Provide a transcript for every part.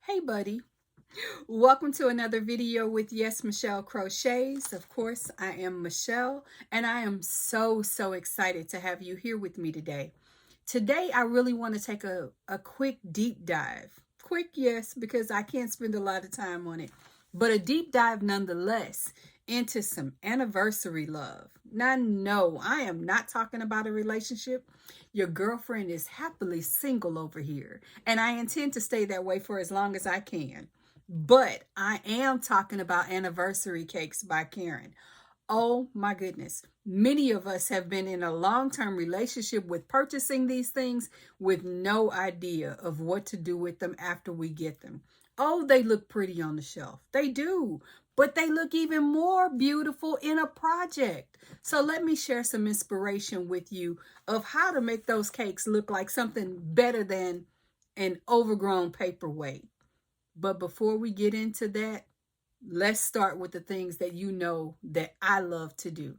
Hey buddy, welcome to another video with Yes Michelle Crochets. Of course, I am Michelle and I am so excited to have you here with me today. Today, I really want to take a quick deep dive. Quick, yes, because I can't spend a lot of time on it, but a deep dive nonetheless into some anniversary love. Now, no, I am not talking about a relationship. Your girlfriend is happily single over here, and I intend to stay that way for as long as I can. But I am talking about Anniversary Cakes by Caron. Oh my goodness. Many of us have been in a long-term relationship with purchasing these things with no idea of what to do with them after we get them. Oh, they look pretty on the shelf. They do. But they look even more beautiful in a project. So let me share some inspiration with you of how to make those cakes look like something better than an overgrown paperweight. But before we get into that, let's start with the things that you know that I love to do.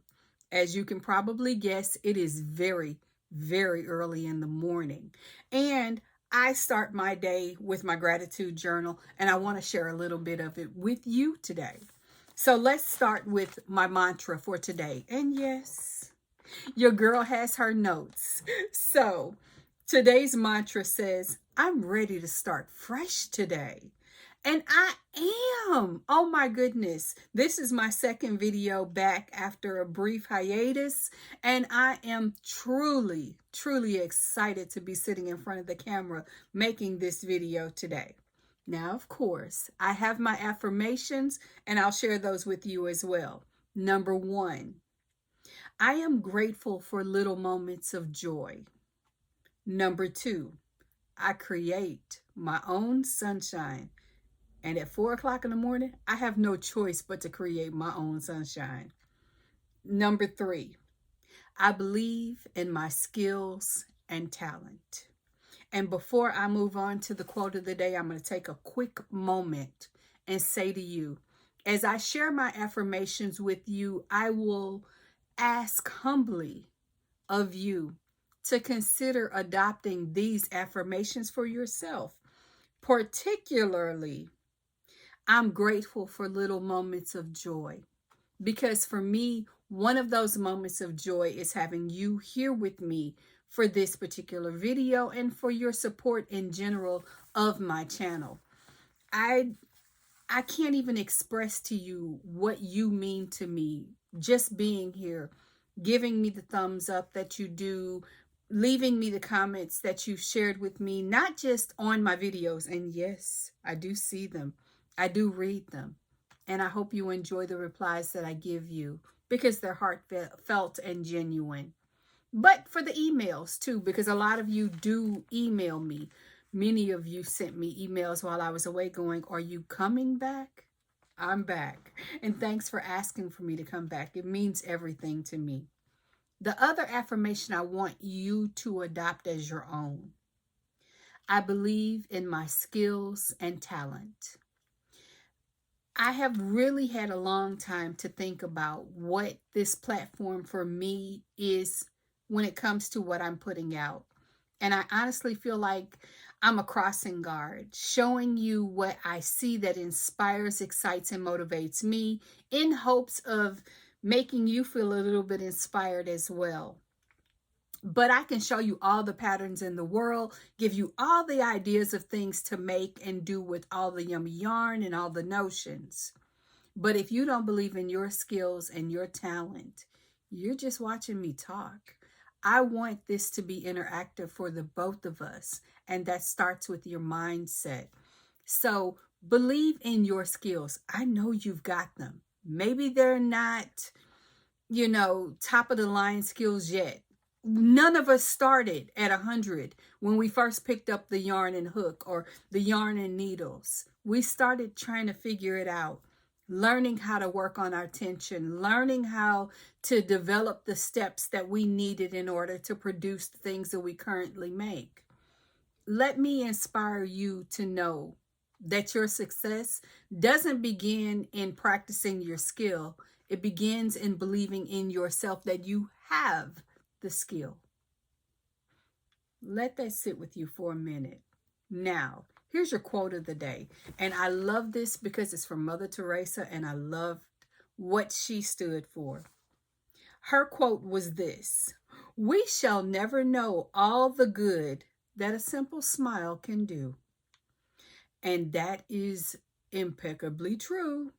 As you can probably guess, it is very early in the morning. And I start my day with my gratitude journal, and I want to share a little bit of it with you today. So let's start with my mantra for today. And yes, your girl has her notes. So today's mantra says, I'm ready to start fresh today. And I am. Oh my goodness. This is my second video back after a brief hiatus. And I am truly excited to be sitting in front of the camera making this video today. Now, of course, I have my affirmations and I'll share those with you as well. Number 1, I am grateful for little moments of joy. Number 2, I create my own sunshine. And at 4 o'clock in the morning, I have no choice but to create my own sunshine. Number 3, I believe in my skills and talent. And before I move on to the quote of the day, I'm going to take a quick moment and say to you, as I share my affirmations with you, I will ask humbly of you to consider adopting these affirmations for yourself, particularly I'm grateful for little moments of joy, because for me, one of those moments of joy is having you here with me for this particular video and for your support in general of my channel. I can't even express to you what you mean to me, just being here, giving me the thumbs up that you do, leaving me the comments that you've shared with me, not just on my videos. And yes, I do see them. I do read them. And I hope you enjoy the replies that I give you because they're heartfelt and genuine. But for the emails too, because a lot of you do email me. Many of you sent me emails while I was away going, are you coming back? I'm back. And thanks for asking for me to come back. It means everything to me. The other affirmation I want you to adopt as your own. I believe in my skills and talent. I have really had a long time to think about what this platform for me is when it comes to what I'm putting out. And I honestly feel like I'm a crossing guard, showing you what I see that inspires, excites, and motivates me in hopes of making you feel a little bit inspired as well. But I can show you all the patterns in the world, give you all the ideas of things to make and do with all the yummy yarn and all the notions. But if you don't believe in your skills and your talent, you're just watching me talk. I want this to be interactive for the both of us. And that starts with your mindset. So believe in your skills. I know you've got them. Maybe they're not, top of the line skills yet. None of us started at 100 when we first picked up the yarn and hook or the yarn and needles. We started trying to figure it out, learning how to work on our tension, learning how to develop the steps that we needed in order to produce the things that we currently make. Let me inspire you to know that your success doesn't begin in practicing your skill. It begins in believing in yourself that you have the skill. Let that sit with you for a minute. Now, Here's your quote of the day. And I love this because it's from Mother Teresa, and I loved what she stood for. Her quote was this: "We shall never know all the good that a simple smile can do." And that is impeccably true,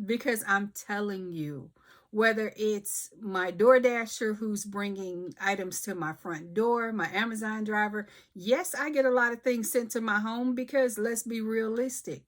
because I'm telling you, whether it's my DoorDasher who's bringing items to my front door, my Amazon driver, yes, I get a lot of things sent to my home because let's be realistic.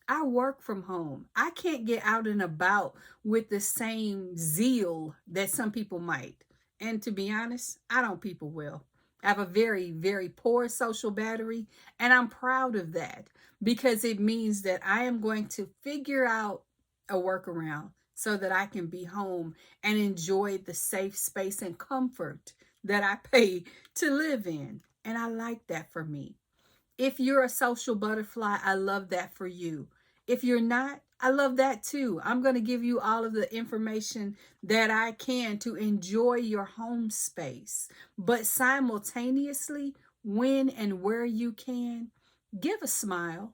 I work from home. I can't get out and about with the same zeal that some people might. And to be honest, I don't people well. I have a very, very poor social battery, and I'm proud of that because it means that I am going to figure out a workaround so that I can be home and enjoy the safe space and comfort that I pay to live in. And I like that for me. If you're a social butterfly, I love that for you. If you're not, I love that too. I'm going to give you all of the information that I can to enjoy your home space. But simultaneously, when and where you can, give a smile.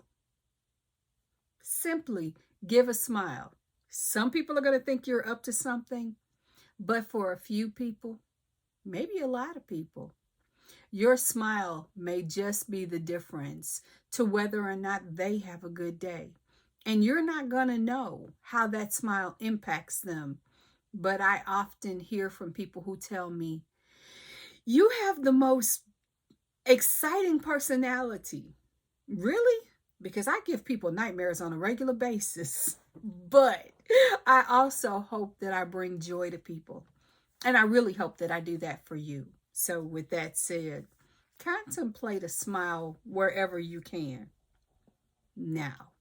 Simply give a smile. Some people are going to think you're up to something, but for a few people, maybe a lot of people, your smile may just be the difference to whether or not they have a good day. And you're not going to know how that smile impacts them. But I often hear from people who tell me, "You have the most exciting personality." Really? Because I give people nightmares on a regular basis. But I also hope that I bring joy to people. And I really hope that I do that for you. So with that said, contemplate a smile wherever you can. Now,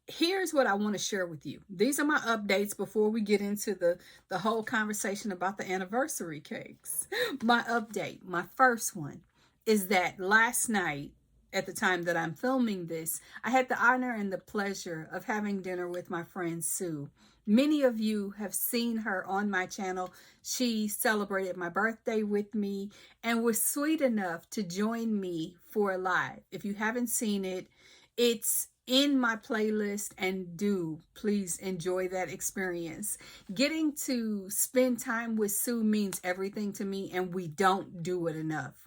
here's what I want to share with you. These are my updates before we get into the whole conversation about the anniversary cakes. My update, my first one, is that last night, at the time that I'm filming this, I had the honor and the pleasure of having dinner with my friend Sue. Many of you have seen her on my channel. She celebrated my birthday with me and was sweet enough to join me for a live. If you haven't seen it, it's in my playlist, and do please enjoy that experience. Getting to spend time with Sue means everything to me, and we don't do it enough.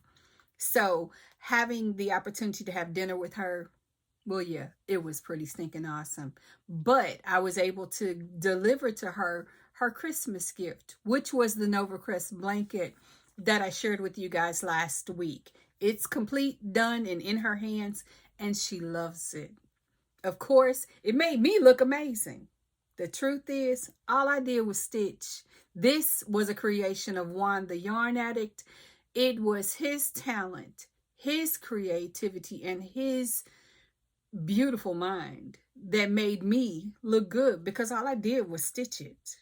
So having the opportunity to have dinner with her, well, yeah, it was pretty stinking awesome. But I was able to deliver to her her Christmas gift, which was the NovaCrest blanket that I shared with you guys last week. It's complete, done, and in her hands, and she loves it. Of course, it made me look amazing. The truth is, all I did was stitch. This was a creation of Juan the Yarn Addict. It was his talent, his creativity, and his beautiful mind that made me look good, because all I did was stitch it.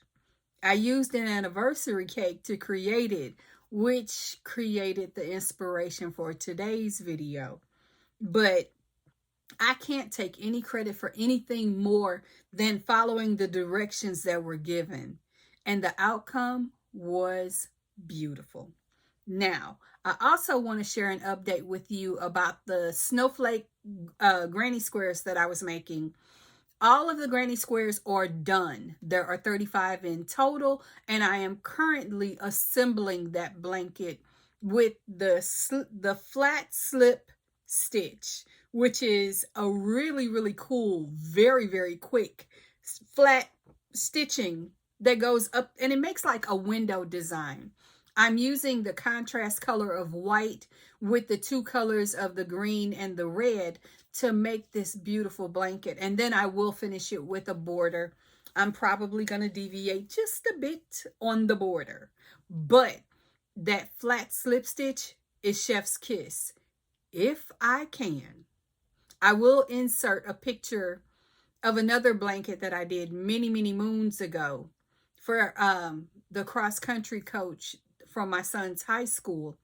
I used an anniversary cake to create it, which created the inspiration for today's video. But I can't take any credit for anything more than following the directions that were given. And the outcome was beautiful. Now, I also want to share an update with you about the snowflake granny squares that I was making. All of the granny squares are done. There are 35 in total, and I am currently assembling that blanket with the flat slip stitch, which is a really, really cool, very, very quick flat stitching that goes up, and it makes like a window design. I'm using the contrast color of white with the two colors of the green and the red to make this beautiful blanket. And then I will finish it with a border. I'm probably going to deviate just a bit on the border. But that flat slip stitch is chef's kiss. If I can, I will insert a picture of another blanket that I did many, many moons ago for the cross-country coach from my son's high school.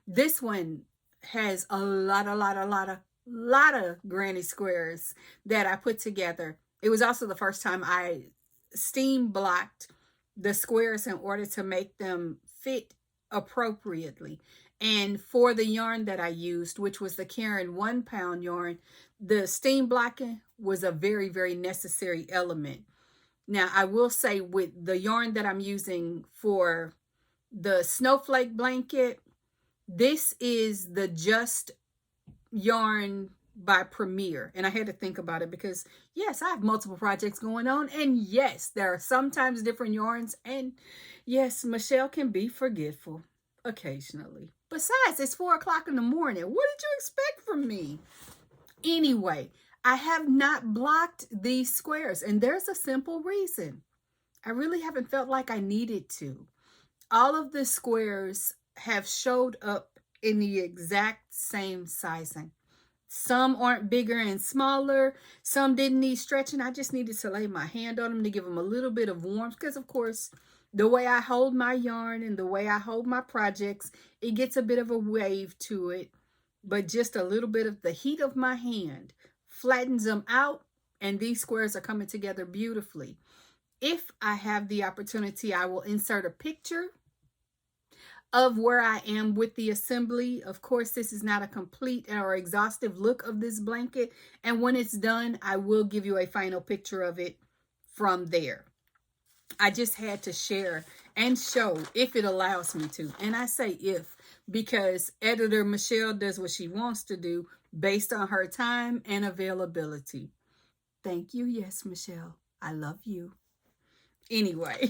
This one has a lot of granny squares that I put together. It was also the first time I steam blocked the squares in order to make them fit appropriately. And for the yarn that I used, which was the Caron 1 pound yarn, the steam blocking was a very, very necessary element. Now, I will say with the yarn that I'm using for the snowflake blanket, this is the Just yarn by Premier. And I had to think about it because, yes, I have multiple projects going on. And yes, there are sometimes different yarns. And yes, Michelle can be forgetful occasionally. Besides, it's 4 o'clock in the morning. What did you expect from me? Anyway, I have not blocked these squares. And there's a simple reason. I really haven't felt like I needed to. All of the squares have showed up in the exact same sizing. Some aren't bigger and smaller. Some didn't need stretching. I just needed to lay my hand on them to give them a little bit of warmth. Because, of course, the way I hold my yarn and the way I hold my projects, it gets a bit of a wave to it. But just a little bit of the heat of my hand flattens them out. And these squares are coming together beautifully. If I have the opportunity, I will insert a picture of where I am with the assembly. Of course, this is not a complete or exhaustive look of this blanket. And when it's done, I will give you a final picture of it from there. I just had to share and show if it allows me to. And I say if, because editor Michelle does what she wants to do based on her time and availability. Thank you. Yes, Michelle. I love you. Anyway,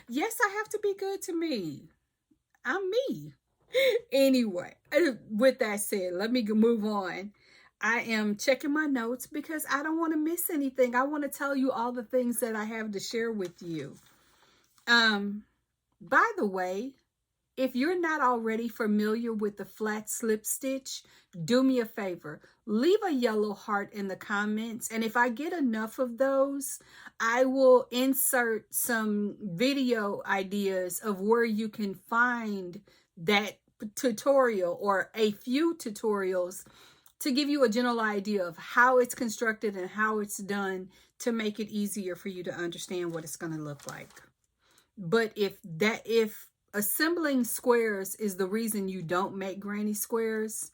yes, I have to be good to me. I'm me. Anyway, with that said, let me move on. I am checking my notes because I don't want to miss anything. I want to tell you all the things that I have to share with you. By the way, if you're not already familiar with the flat slip stitch, do me a favor. Leave a yellow heart in the comments. And if I get enough of those, I will insert some video ideas of where you can find that tutorial or a few tutorials to give you a general idea of how it's constructed and how it's done to make it easier for you to understand what it's going to look like. But if assembling squares is the reason you don't make granny squares,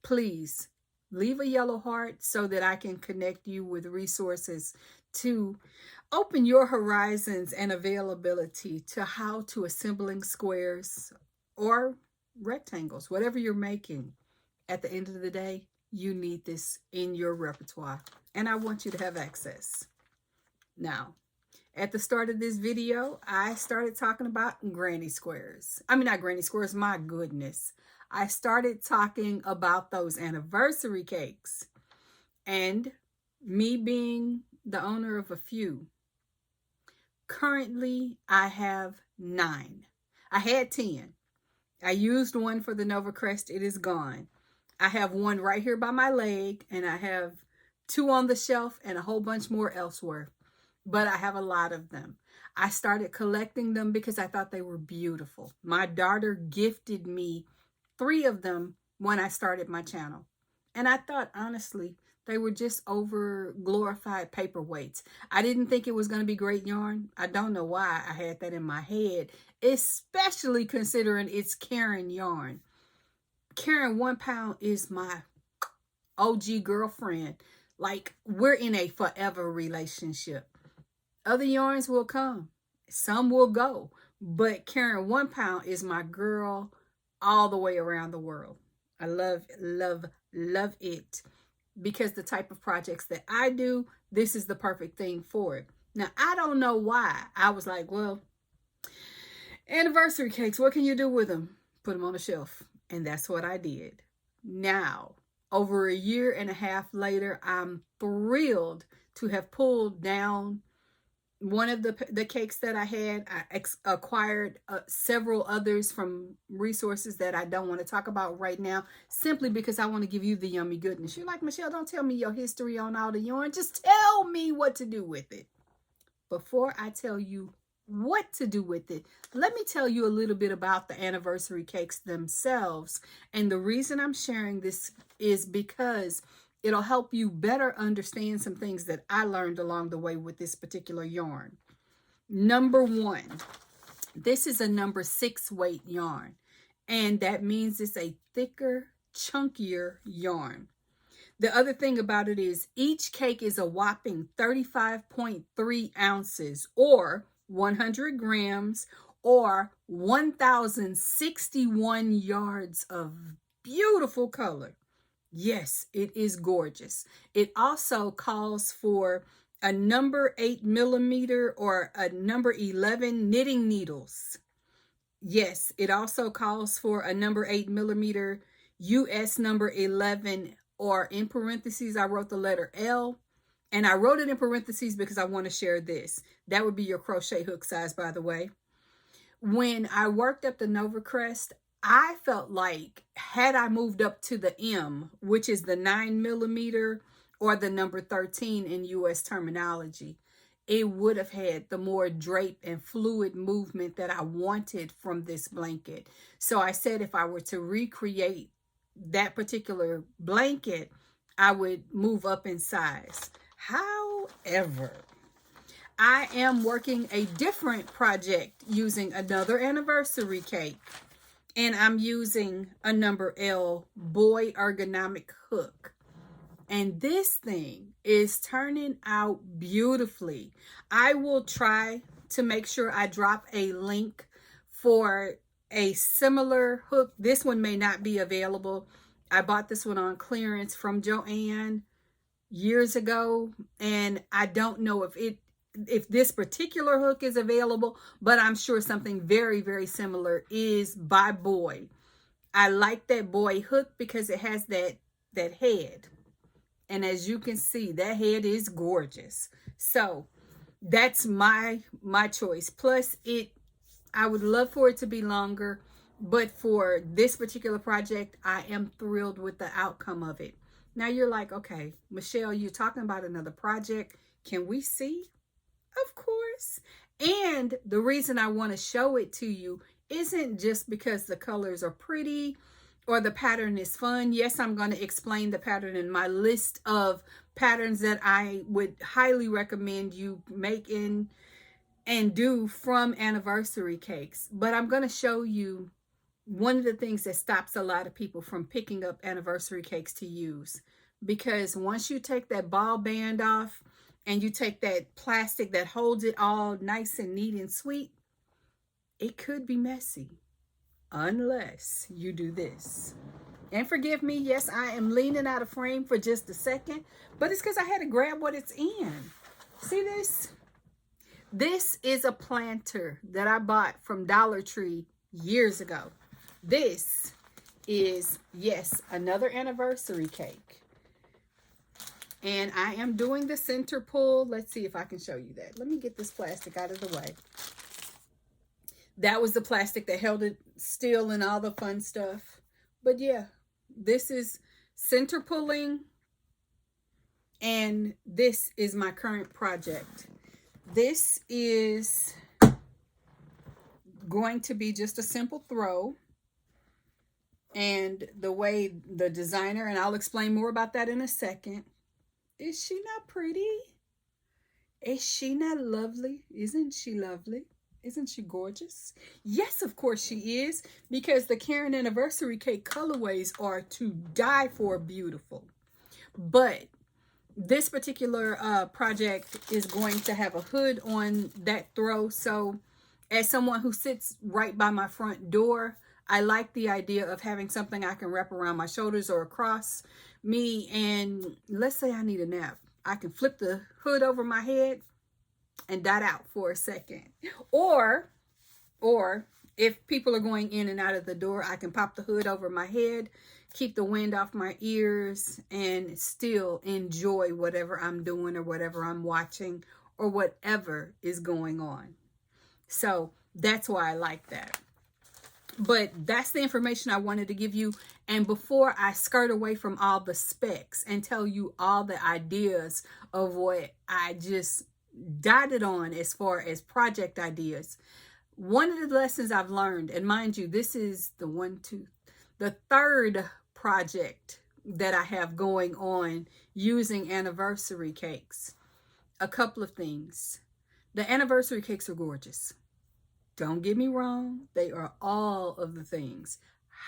please leave a yellow heart so that I can connect you with resources to open your horizons and availability to how to assembling squares or rectangles, whatever you're making. At the end of the day, you need this in your repertoire, and I want you to have access. Now, at the start of this video, I started talking about granny squares. I mean, not granny squares, my goodness. I started talking about those anniversary cakes. And me being the owner of a few, currently I have 9. I had 10. I used one for the Nova Crest. It is gone. I have one right here by my leg, and I have 2 on the shelf and a whole bunch more elsewhere. But I have a lot of them. I started collecting them because I thought they were beautiful. My daughter gifted me 3 of them when I started my channel. And I thought, honestly, they were just over glorified paperweights. I didn't think it was going to be great yarn. I don't know why I had that in my head, especially considering it's Caron yarn. Caron 1 pound is my OG girlfriend. Like, we're in a forever relationship. Other yarns will come. Some will go. But Caron 1 pound is my girl all the way around the world. I love, love, love it. Because the type of projects that I do, this is the perfect thing for it. Now, I don't know why. I was like, well, anniversary cakes, what can you do with them? Put them on a shelf. And that's what I did. Now, over a year and a half later, I'm thrilled to have pulled down one of the cakes that I had. I acquired several others from resources that I don't want to talk about right now, simply because I want to give you the yummy goodness. You're like, Michelle, don't tell me your history on all the yarn. Just tell me what to do with it. Before I tell you what to do with it, let me tell you a little bit about the anniversary cakes themselves. And the reason I'm sharing this is because it'll help you better understand some things that I learned along the way with this particular yarn. Number 1, this is a number 6 weight yarn. And that means it's a thicker, chunkier yarn. The other thing about it is each cake is a whopping 35.3 ounces or 100 grams or 1,061 yards of beautiful color. Yes, it is gorgeous. It also calls for a number 8mm or a number 11 knitting needles. Yes, it also calls for a number 8mm US number 11, or in parentheses, I wrote the letter L. And I wrote it in parentheses because I want to share this. That would be your crochet hook size, by the way. When I worked up the Nova Crest, I felt like had I moved up to the M, which is the 9mm or the number 13 in US terminology, it would have had the more drape and fluid movement that I wanted from this blanket. So I said if I were to recreate that particular blanket, I would move up in size. However, I am working a different project using another anniversary cake, and I'm using a number L boy ergonomic hook. And this thing is turning out beautifully. I will try to make sure I drop a link for a similar hook. This one may not be available. I bought this one on clearance from Joann years ago, and I don't know if this particular hook is available, but I'm sure something very, very similar is by Boy. I like that Boy hook because it has that head. And as you can see, that head is gorgeous. So that's my choice. Plus, I would love for it to be longer, but for this particular project, I am thrilled with the outcome of it. Now you're like, okay, Michelle, you're talking about another project. Can we see? Of course. And the reason I want to show it to you isn't just because the colors are pretty or the pattern is fun. Yes, I'm going to explain the pattern in my list of patterns that I would highly recommend you make and do from anniversary cakes. But I'm going to show you one of the things that stops a lot of people from picking up anniversary cakes to use. Because once you take that ball band off and you take that plastic that holds it all nice and neat and sweet, it could be messy. Unless you do this. And forgive me, yes, I am leaning out of frame for just a second, but it's because I had to grab what it's in. See this? This is a planter that I bought from Dollar Tree years ago. This is, yes, another anniversary cake. And I am doing the center pull. Let's see if I can show you that. Let me get this plastic out of the way. That was the plastic that held it still and all the fun stuff. But yeah, this is center pulling. And this is my current project. This is going to be just a simple throw. And the way the designer, and I'll explain more about that in a second. Is she not pretty? Is she not lovely? Isn't she lovely? Isn't she gorgeous? Yes, of course she is, because the Caron Anniversary Cake colorways are to die for beautiful. But this particular project is going to have a hood on that throw. So as someone who sits right by my front door, I like the idea of having something I can wrap around my shoulders or across me. And let's say I need a nap. I can flip the hood over my head and dot out for a second. Or if people are going in and out of the door, I can pop the hood over my head, keep the wind off my ears, and still enjoy whatever I'm doing or whatever I'm watching or whatever is going on. So that's why I like that. But that's the information I wanted to give you. And before I skirt away from all the specs and tell you all the ideas of what I just dotted on as far as project ideas, one of the lessons I've learned, and mind you, this is the third project that I have going on using anniversary cakes. A couple of things. The anniversary cakes are gorgeous. Don't get me wrong. They are all of the things.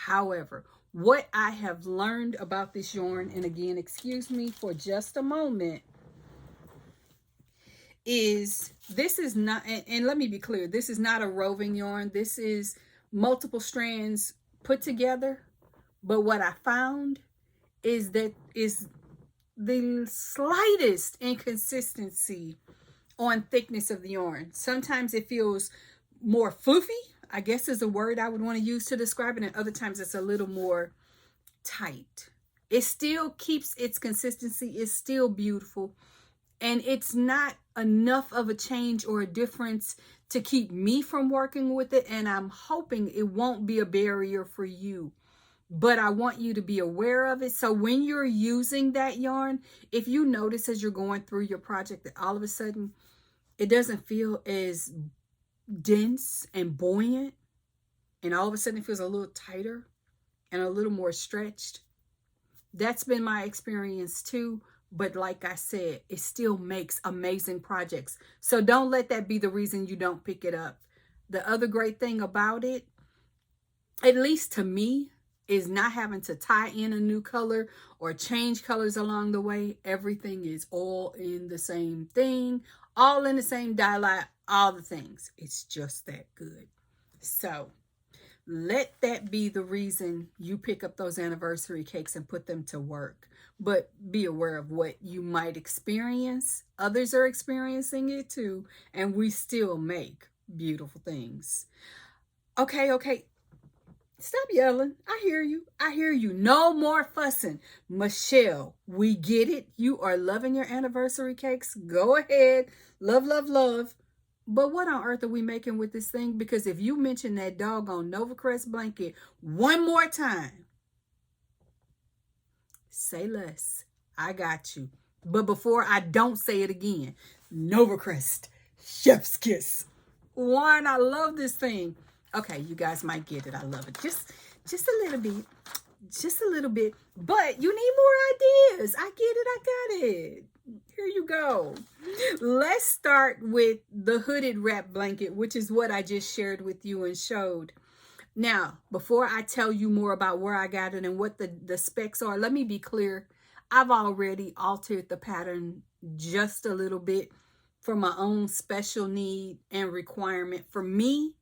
However, what I have learned about this yarn, and again, excuse me for just a moment, is this is not, and let me be clear, this is not a roving yarn. This is multiple strands put together. But what I found is that is the slightest inconsistency on thickness of the yarn. Sometimes it feels more floofy, I guess is a word I would want to use to describe it, and other times it's a little more tight. It still keeps its consistency, it's still beautiful, and it's not enough of a change or a difference to keep me from working with it, and I'm hoping it won't be a barrier for you. But I want you to be aware of it. So when you're using that yarn, if you notice as you're going through your project that all of a sudden it doesn't feel as dense and buoyant, and all of a sudden it feels a little tighter and a little more stretched, that's been my experience too. But like I said, it still makes amazing projects. So don't let that be the reason you don't pick it up. The other great thing about it, at least to me, is not having to tie in a new color or change colors along the way. Everything is all in the same thing, all in the same dye line, all the things. It's just that good. So let that be the reason you pick up those anniversary cakes and put them to work. But be aware of what you might experience. Others are experiencing it too, and we still make beautiful things. Okay. Stop yelling. I hear you. I hear you. No more fussing. Michelle, we get it. You are loving your anniversary cakes. Go ahead. Love, love, love. But what on earth are we making with this thing? Because if you mention that doggone Novacrest blanket one more time, say less. I got you. But before I don't say it again, Novacrest, chef's kiss. One, I love this thing. Okay, you guys might get it. I love it. Just a little bit. Just a little bit. But you need more ideas. I get it. I got it. Here you go. Let's start with the hooded wrap blanket, which is what I just shared with you and showed. Now, before I tell you more about where I got it and what the specs are, let me be clear. I've already altered the pattern just a little bit for my own special need and requirement for me.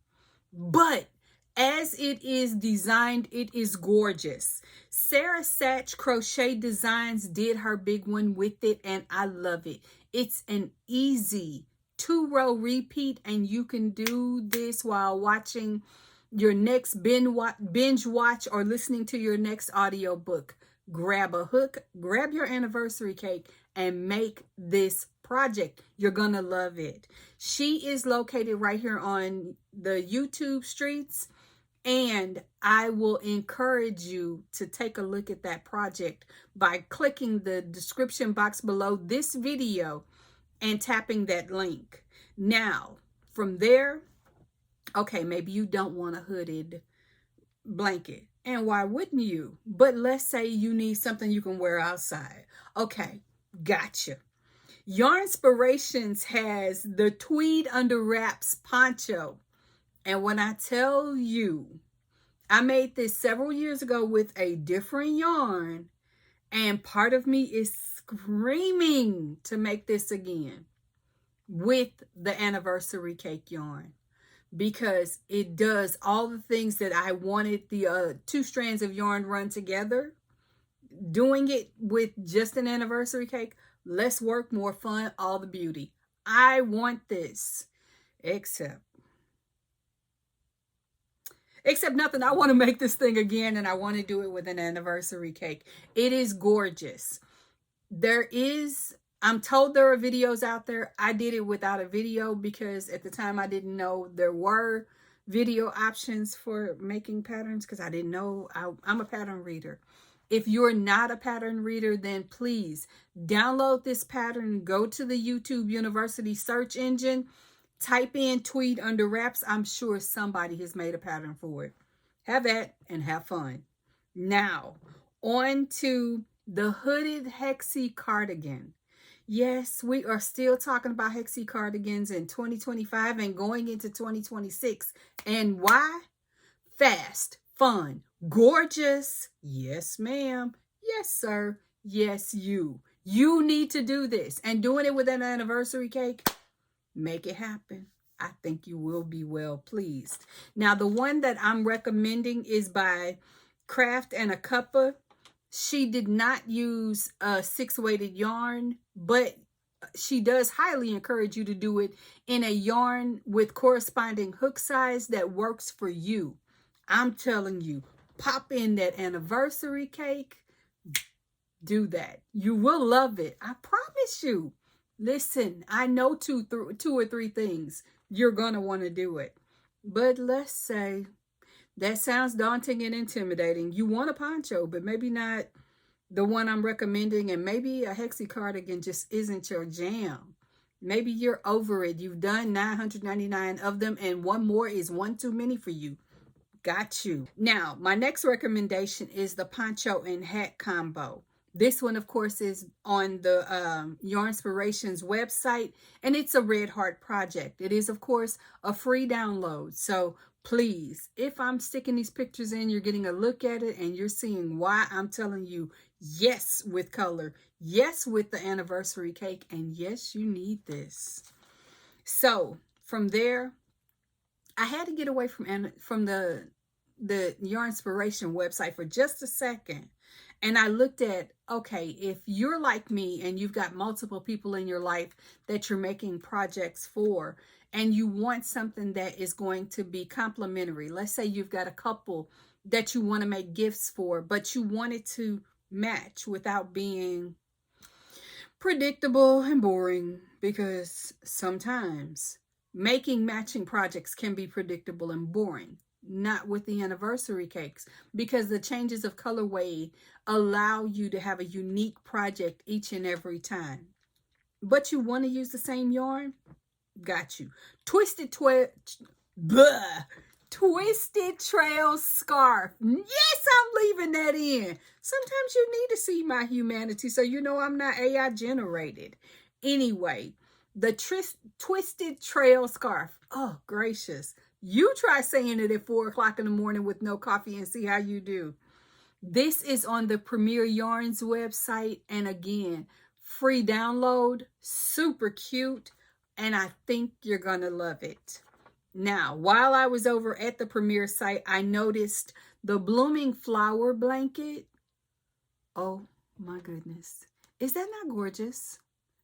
But as it is designed, it is gorgeous. Sarah Satch Crochet Designs did her big one with it, and I love it. It's an easy 2-row repeat, and you can do this while watching your next binge watch or listening to your next audiobook. Grab a hook, grab your anniversary cake, and make this project. You're gonna love it. She is located right here on the YouTube streets, and I will encourage you to take a look at that project by clicking the description box below this video and tapping that link. Now, from there, okay, maybe you don't want a hooded blanket, and why wouldn't you? But let's say you need something you can wear outside. Okay, gotcha. Yarnspirations has the tweed under wraps poncho. And when I tell you, I made this several years ago with a different yarn, and part of me is screaming to make this again with the anniversary cake yarn, because it does all the things that I wanted the 2 strands of yarn run together. Doing it with just an anniversary cake, less work, more fun, all the beauty. I want this, except nothing. I want to make this thing again, and I want to do it with an anniversary cake. It is gorgeous. I'm told there are videos out there. I did it without a video because at the time I didn't know there were video options for making patterns, because I didn't know. I'm a pattern reader. If you're not a pattern reader, then please download this pattern. Go to the YouTube University search engine. Type in tweed under wraps. I'm sure somebody has made a pattern for it. Have at and have fun. Now, on to the hooded hexie cardigan. Yes, we are still talking about hexie cardigans in 2025 and going into 2026. And why? Fast fun, gorgeous. Yes, ma'am. Yes, sir. Yes, you. You need to do this. And doing it with an anniversary cake, make it happen. I think you will be well pleased. Now, the one that I'm recommending is by Craft and a Cuppa. She did not use a 6-weighted yarn, but she does highly encourage you to do it in a yarn with corresponding hook size that works for you. I'm telling you, pop in that anniversary cake. Do that. You will love it. I promise you. Listen, I know two or three things you're going to want to do it. But let's say that sounds daunting and intimidating. You want a poncho, but maybe not the one I'm recommending, and maybe a hexie cardigan just isn't your jam. Maybe you're over it. You've done 999 of them, and one more is one too many for you. Got you. Now, my next recommendation is the poncho and hat combo. This one, of course, is on the Yarnspirations website, and it's a Red Heart project. It is, of course, a free download. So please, if I'm sticking these pictures in, you're getting a look at it and you're seeing why I'm telling you yes with color, yes with the anniversary cake, and yes, you need this. So from there, I had to get away from the Yarnspiration website for just a second. And I looked at, okay, if you're like me and you've got multiple people in your life that you're making projects for, and you want something that is going to be complimentary. Let's say you've got a couple that you want to make gifts for, but you want it to match without being predictable and boring, because sometimes making matching projects can be predictable and boring. Not with the anniversary cakes, because the changes of colorway allow you to have a unique project each and every time. But you want to use the same yarn? Got you. Twisted Trail Scarf. Yes, I'm leaving that in. Sometimes you need to see my humanity, so you know I'm not AI generated. Anyway, the Twisted Trail Scarf. Oh, gracious. You try saying it at 4 o'clock in the morning with no coffee and see how you do. This is on the Premier Yarns website. And again, free download, super cute. And I think you're going to love it. Now, while I was over at the Premier site, I noticed the Blooming Flower blanket. Oh my goodness. Is that not gorgeous?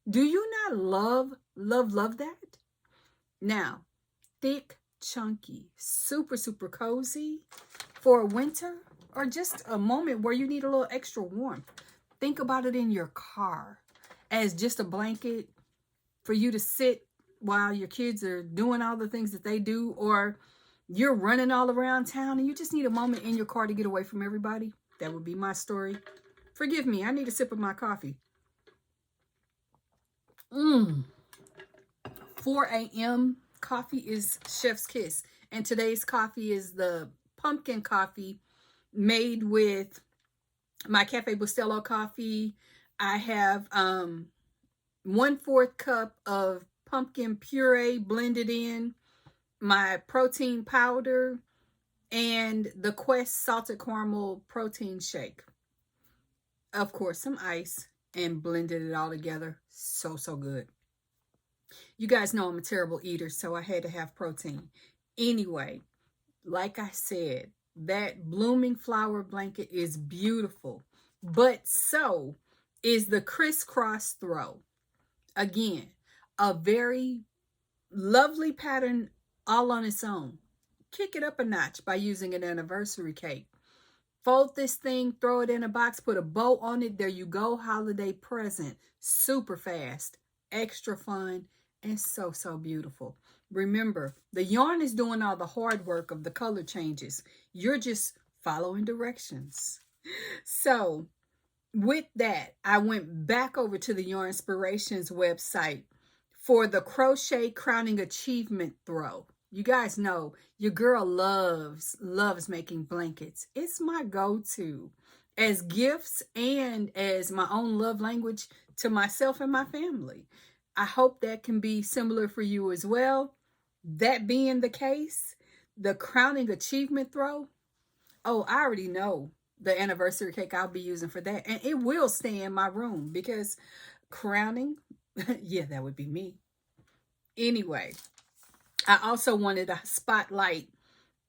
Do you not love that? Now, thick, chunky, super cozy for winter, or just a moment where you need a little extra warmth. Think about it in your car as just a blanket for you to sit while your kids are doing all the things that they do, or you're running all around town and you just need a moment in your car to get away from everybody. That would be my story. Forgive me, I need a sip of my coffee. 4 a.m. coffee is chef's kiss, and today's coffee is the pumpkin coffee made with my Cafe Bustelo coffee. I have 1/4 cup of pumpkin puree blended in, my protein powder, and the Quest salted caramel protein shake. Of course, some ice, and blended it all together. So good. You guys know I'm a terrible eater, so I had to have protein. Anyway, like I said, that Blooming Flower blanket is beautiful, but so is the crisscross throw. Again, a very lovely pattern all on its own. Kick it up a notch by using an anniversary cake. Fold this thing, throw it in a box, put a bow on it. There you go, holiday present. Super fast, extra fun, and so beautiful. Remember, the yarn is doing all the hard work of the color changes. You're just following directions. So with that, I went back over to the Yarnspirations website for the Crochet Crowning Achievement Throw. You guys know your girl loves making blankets. It's my go-to as gifts and as my own love language to myself and my family. I hope that can be similar for you as well. That being the case, the Crowning Achievement Throw, Oh, I already know the anniversary cake I'll be using for that. And it will stay in my room because crowning, yeah, that would be me. Anyway, I also wanted to spotlight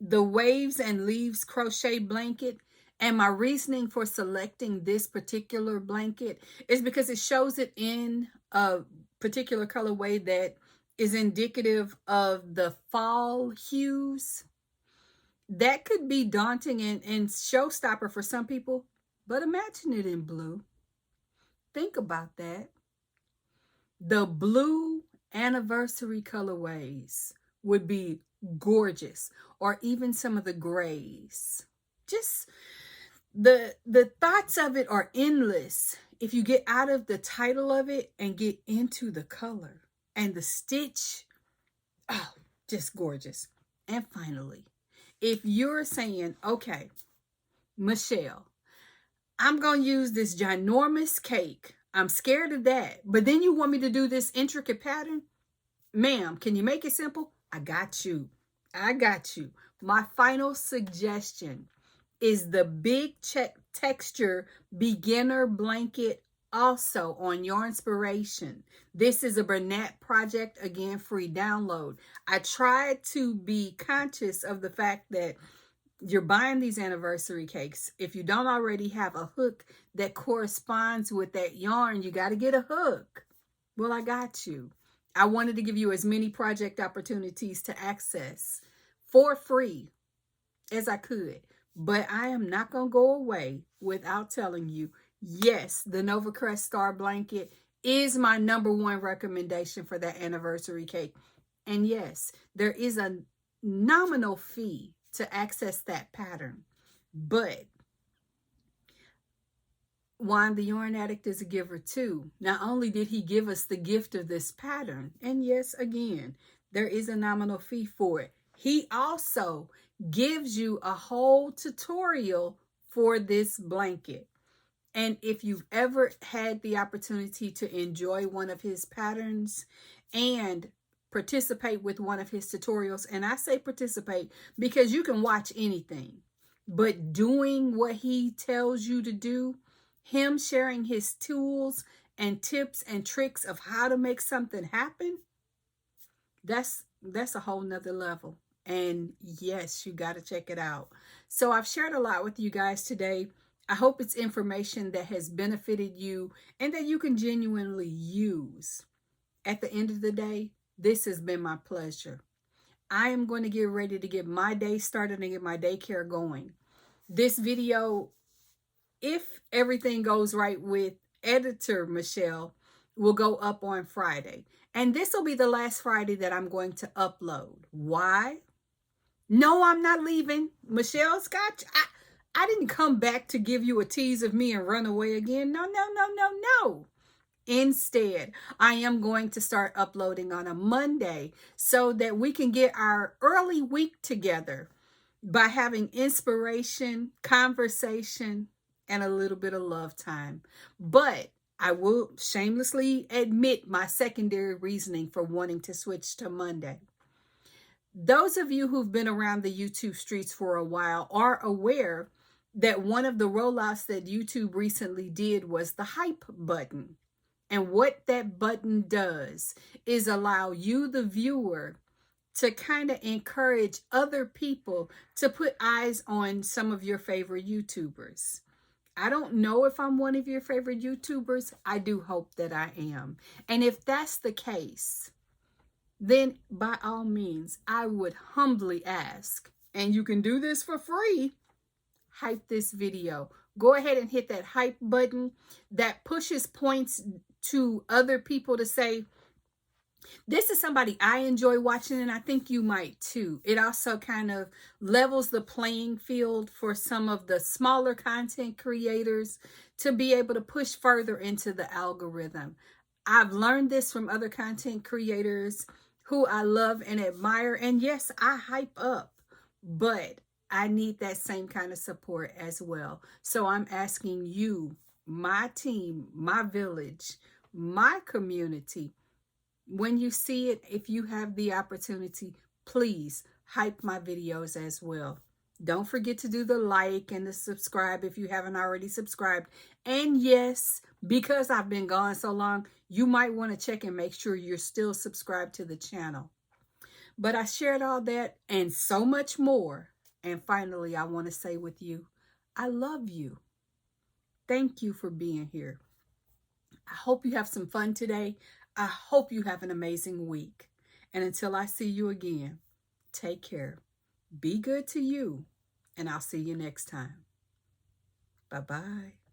the Waves and Leaves crochet blanket. And my reasoning for selecting this particular blanket is because it shows it in a particular colorway that is indicative of the fall hues. That could be daunting and showstopper for some people, but imagine it in blue. Think about that. The blue anniversary colorways would be gorgeous, or even some of the grays. Just the thoughts of it are endless if you get out of the title of it and get into the color and the stitch. Oh, just gorgeous. And finally, if you're saying, okay, Michelle, I'm going to use this ginormous cake. I'm scared of that. But then you want me to do this intricate pattern? Ma'am, can you make it simple? I got you. I got you. My final suggestion is the big check texture beginner blanket, also on Yarnspiration. This is a Bernat project, again, free download. I tried to be conscious of the fact that you're buying these anniversary cakes. If you don't already have a hook that corresponds with that yarn, you got to get a hook. Well, I got you. I wanted to give you as many project opportunities to access for free as I could. But I am not going to go away without telling you, yes, the Nova Crest Star Blanket is my #1 recommendation for that anniversary cake. And yes, there is a nominal fee to access that pattern. But Juan the Yarn Addict is a giver too. Not only did he give us the gift of this pattern, and yes, again, there is a nominal fee for it, he also gives you a whole tutorial for this blanket. And if you've ever had the opportunity to enjoy one of his patterns and participate with one of his tutorials, and I say participate because you can watch anything, but doing what he tells you to do, him sharing his tools and tips and tricks of how to make something happen, that's a whole nother level. And yes, you got to check it out. So I've shared a lot with you guys today. I hope it's information that has benefited you and that you can genuinely use. At the end of the day, this has been my pleasure. I am going to get ready to get my day started and get my daycare going. This video, if everything goes right with editor Michelle, will go up on Friday. And this will be the last Friday that I'm going to upload. Why? No, I'm not leaving. Michelle Scott, I didn't come back to give you a tease of me and run away again. No, no, no, no, no. Instead, I am going to start uploading on a Monday so that we can get our early week together by having inspiration, conversation, and a little bit of love time. But I will shamelessly admit my secondary reasoning for wanting to switch to Monday. Those of you who've been around the YouTube streets for a while are aware that one of the rollouts that YouTube recently did was the hype button. And what that button does is allow you, the viewer, to kind of encourage other people to put eyes on some of your favorite YouTubers. I don't know if I'm one of your favorite YouTubers. I do hope that I am. And if that's the case, then by all means, I would humbly ask, and you can do this for free, hype this video. Go ahead and hit that hype button that pushes points to other people to say, this is somebody I enjoy watching and I think you might too. It also kind of levels the playing field for some of the smaller content creators to be able to push further into the algorithm. I've learned this from other content creators who I love and admire. And yes, I hype up, but I need that same kind of support as well. So I'm asking you, my team, my village, my community, when you see it, if you have the opportunity, please hype my videos as well. Don't forget to do the like and the subscribe if you haven't already subscribed. And yes, because I've been gone so long, you might want to check and make sure you're still subscribed to the channel. But I shared all that and so much more. And finally, I want to say with you, I love you. Thank you for being here. I hope you have some fun today. I hope you have an amazing week. And until I see you again, take care. Be good to you. And I'll see you next time. Bye-bye.